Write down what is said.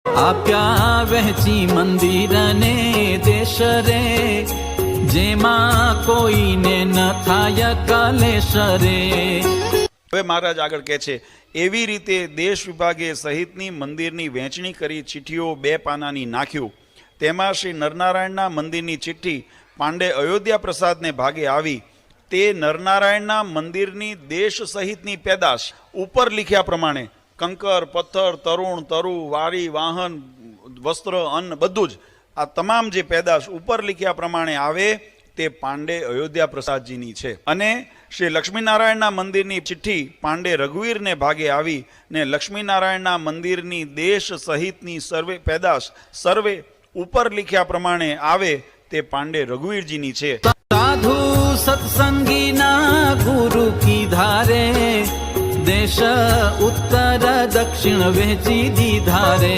આપ્યા વહેંચી મંદિર ને દેશ રે, જેમાં કોઈને ન થાય કલેશ રે. હવે મહારાજ આગળ કહે છે, એવી રીતે દેશ વિભાગે સહિતની મંદિરની વહેંચણી કરી ચિઠ્ઠીઓ 2 પાનાની નાખ્યું. તેમાં શ્રી નરનારાયણના મંદિરની ચિઠ્ઠી પાંડે અયોધ્યા પ્રસાદને ભાગે આવી. તે નરનારાયણના મંદિરની દેશ સહિતની પેદાશ ઉપર લખ્યા પ્રમાણે કંકર, પથ્થર, તરુણ, તરુ, વારી, વાહન, વસ્ત્ર, અન્ન બધું જ આ તમામ જે પેદાશ ઉપર લખ્યા પ્રમાણે આવે તે પાંડે અયોધ્યા પ્રસાદજીની છે. અને શ્રી લક્ષ્મીનારાયણના મંદિરની ચિઠ્ઠી પાંડે રઘુવીરને ભાગે આવી ને લક્ષ્મીનારાયણના મંદિરની દેશ સહિતની સર્વે પેદાશ સર્વે ઉપર લખ્યા પ્રમાણે આવે તે પાંડે રઘુવીરજીની છે. સાધુ સત્સંગીના ગુરુ કી ધારે, દેશ ઉત્તર દક્ષિણ વહેંચી દીધા રે.